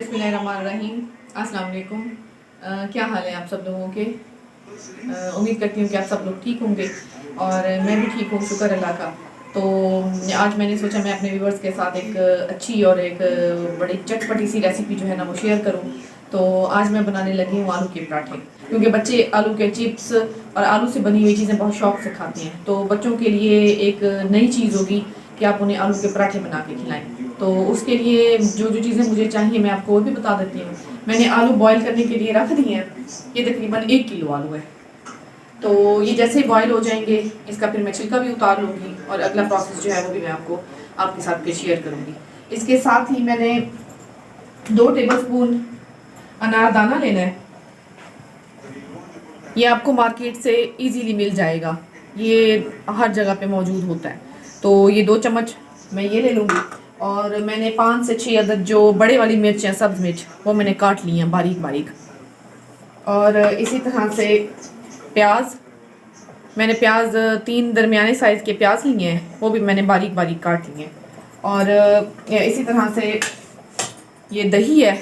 बिस्मिल्लाहिर्रहमानिर्रहीम। अस्सलाम वालेकुम। क्या हाल है आप सब लोगों के? उम्मीद करती हूँ कि आप सब लोग ठीक होंगे और मैं भी ठीक हूँ, शुक्र अल्लाह का। तो आज मैंने सोचा मैं अपने व्यूवर्स के साथ एक अच्छी और एक बड़ी चटपटी सी रेसिपी जो है ना वो शेयर करूँ। तो आज मैं बनाने लगी हूँ आलू के पराठे, क्योंकि बच्चे आलू के चिप्स और आलू से बनी हुई चीज़ें बहुत शौक से खाते हैं। तो बच्चों के लिए एक नई चीज़ होगी कि आप उन्हें आलू के पराठे बना के खिलाएं। तो उसके लिए जो जो चीज़ें मुझे चाहिए मैं आपको वो भी बता देती हूँ। मैंने आलू बॉईल करने के लिए रख दिए हैं। ये तकरीबन 1 किलो आलू है। तो ये जैसे ही बॉईल हो जाएंगे इसका फिर मैं छिलका भी उतार लूँगी और अगला प्रोसेस जो है वो भी मैं आपके साथ फिर शेयर करूँगी। इसके साथ ही मैंने 2 टेबलस्पून अनारदाना लेना है। ये आपको मार्केट से इजीली मिल जाएगा, ये हर जगह पे मौजूद होता है। तो ये 2 चम्मच मैं ये ले लूँगी और मैंने 5 से 6 अदद जो बड़े वाली मिर्च हैं, सब्ज़ मिर्च, वो मैंने काट ली हैं बारीक बारीक। और इसी तरह से प्याज, मैंने प्याज 3 दरमियाने साइज़ के प्याज लिए हैं, वो भी मैंने बारीक बारीक काट लिए हैं। और इसी तरह से ये दही है,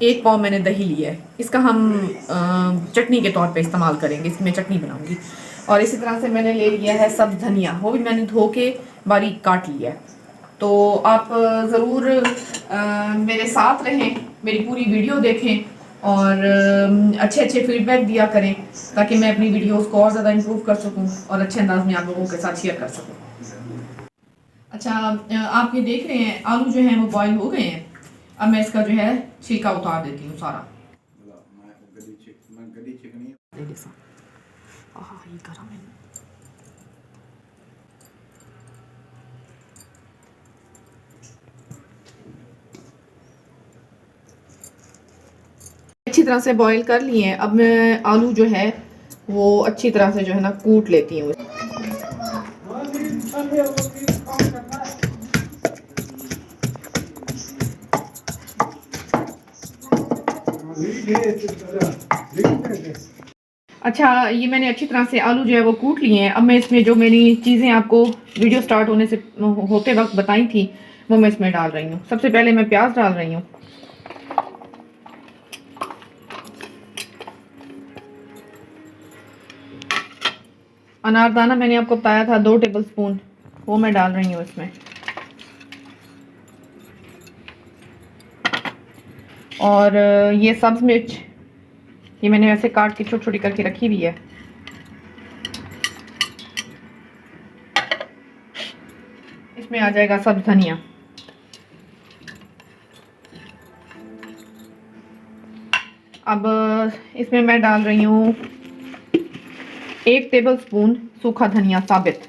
1 पाव मैंने दही लिया है। इसका हम चटनी के तौर पे इस्तेमाल करेंगे, इसकी मैं चटनी बनाऊंगी। और इसी तरह से मैंने ले लिया है सब्ज़ धनिया, वो भी मैंने धो के बारीक काट लिया है। तो आप ज़रूर मेरे साथ रहें, मेरी पूरी वीडियो देखें और अच्छे अच्छे फीडबैक दिया करें ताकि मैं अपनी वीडियोस को और ज़्यादा इम्प्रूव कर सकूं और अच्छे अंदाज में आप लोगों के साथ शेयर कर सकूं। अच्छा, आप ये देख रहे हैं आलू जो हैं वो बॉईल हो गए हैं। अब मैं इसका जो है छिलका उतार देती हूँ सारा। अच्छी तरह से बॉईल कर लिए हैं। अब मैं आलू जो है वो अच्छी तरह से जो है ना कूट लेती हूँ। अच्छा, ये मैंने अच्छी तरह से आलू जो है वो कूट लिए हैं। अब मैं इसमें जो मेरी चीज़ें आपको वीडियो स्टार्ट होने से होते वक्त बताई थी वो मैं इसमें डाल रही हूँ। सबसे पहले मैं प्याज डाल रही हूँ। अनारदाना मैंने आपको बताया था 2 टेबलस्पून, वो मैं डाल रही हूँ इसमें। और ये सब्ज़ मिर्च, ये मैंने वैसे काट के छोटी छोटी करके रखी हुई है। इसमें आ जाएगा सब्ज़ धनिया। अब इसमें मैं डाल रही हूँ 1 टेबलस्पून सूखा धनिया साबित।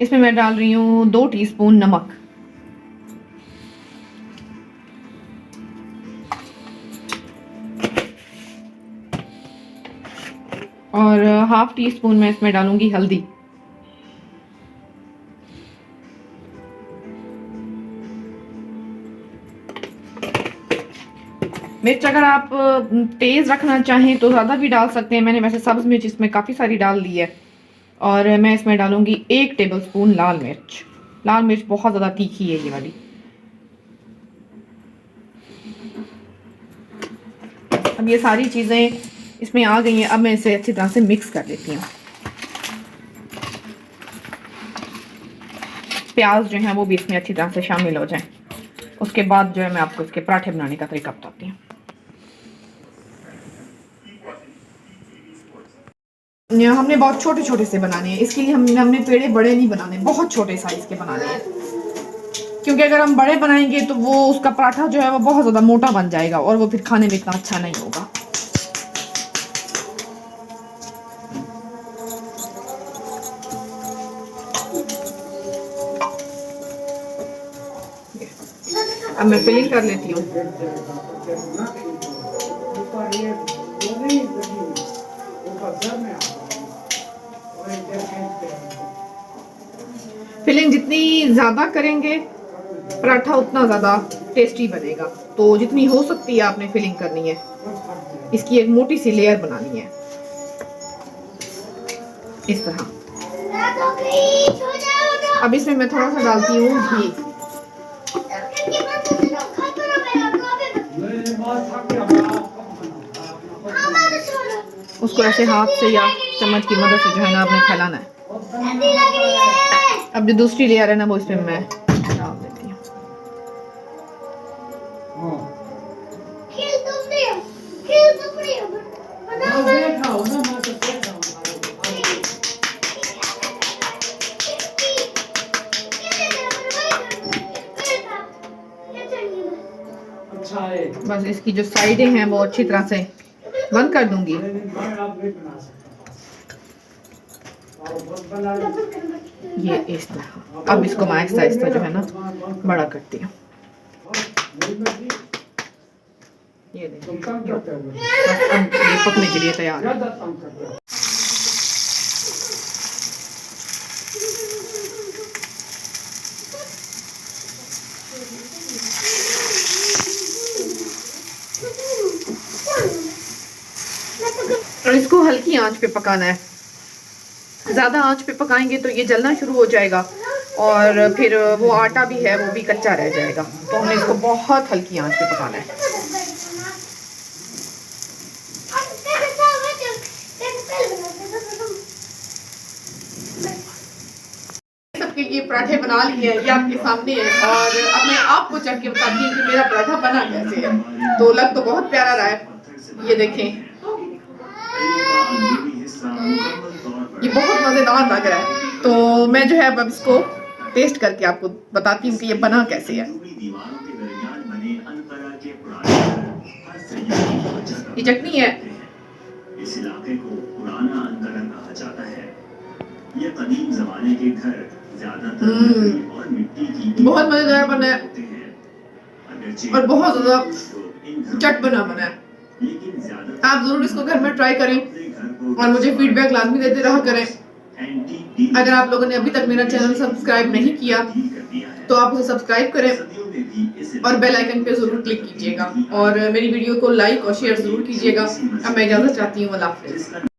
इसमें मैं डाल रही हूँ 2 टीस्पून नमक। और ½ टीस्पून मैं इसमें डालूंगी हल्दी। मिर्च अगर आप तेज़ रखना चाहें तो ज़्यादा भी डाल सकते हैं। मैंने वैसे सब्ज़ मिर्च इसमें काफ़ी सारी डाल दी है। और मैं इसमें डालूंगी 1 टेबलस्पून लाल मिर्च। लाल मिर्च बहुत ज़्यादा तीखी है ये वाली। अब ये सारी चीज़ें इसमें आ गई हैं। अब मैं इसे अच्छी तरह से मिक्स कर लेती हूँ। प्याज जो है वो भी इसमें अच्छी तरह से शामिल हो जाए। उसके बाद जो है मैं आपको इसके पराठे बनाने का तरीका बताती हूँ। हमने बहुत छोटे छोटे से बनाने हैं, इसके लिए हमने पेड़े बड़े नहीं बनाने, बहुत छोटे साइज के बनाने हैं। क्योंकि अगर हम बड़े बनाएंगे तो वो उसका पराठा जो है वो बहुत ज़्यादा मोटा बन जाएगा और वो फिर खाने में इतना अच्छा नहीं होगा। अब मैं फिलिंग कर लेती हूँ। फिलिंग जितनी ज़्यादा करेंगे पराठा उतना ज़्यादा टेस्टी बनेगा। तो जितनी हो सकती है आपने फिलिंग करनी है। इसकी एक मोटी सी लेयर बनानी है इस तरह। अब इसमें मैं थोड़ा सा डालती हूँ घी। उसको ऐसे हाथ से या चम्मच की मदद से जो है ना आपने फैलाना है। अब जो दूसरी लेयर है ना वो इसमें मैं डाल देती हूँ। बस इसकी जो साइडें हैं वो अच्छी तरह से बंद कर दूंगी। ये इस तरह। अब इसको मैं आहिस्ता आहिस्ता जो है ना बड़ा करती हूँ। ये देखिए अब ये पकने के लिए तैयार है। और इसको हल्की आंच पे पकाना है। ज़्यादा आंच पे पकाएंगे तो ये जलना शुरू हो जाएगा और फिर वो आटा भी है वो भी कच्चा रह जाएगा। तो हमें इसको बहुत हल्की आंच पे पकाना है। सबके लिए पराठे बना लिए हैं, ये आपके सामने है और अब मैं आपको चख के बताती हूँ कि मेरा पराठा बना कैसे है। तो लग तो बहुत प्यारा रहा है, ये देखें, ये बहुत मज़ेदार लग रहा है। तो मैं जो है अब इसको टेस्ट करके आपको बताती हूँ कि ये बना कैसे है। ये चटनी है, इस इलाके को पुराना अंतरा कहा जाता है। ये कदीम जमाने के घर ज्यादातर और मिट्टी की बहुत मजेदार बना है और बहुत ज्यादा चटपटा बना है। आप जरूर इसको घर में ट्राई करें और मुझे फीडबैक लाजमी देते रहा करें। अगर आप लोगों ने अभी तक मेरा चैनल सब्सक्राइब नहीं किया तो आप उसे सब्सक्राइब करें और बेल आइकन पे जरूर क्लिक कीजिएगा और मेरी वीडियो को लाइक और शेयर जरूर कीजिएगा। अब मैं इजाजत चाहती हूँ। अल्लाह हाफ़िज़।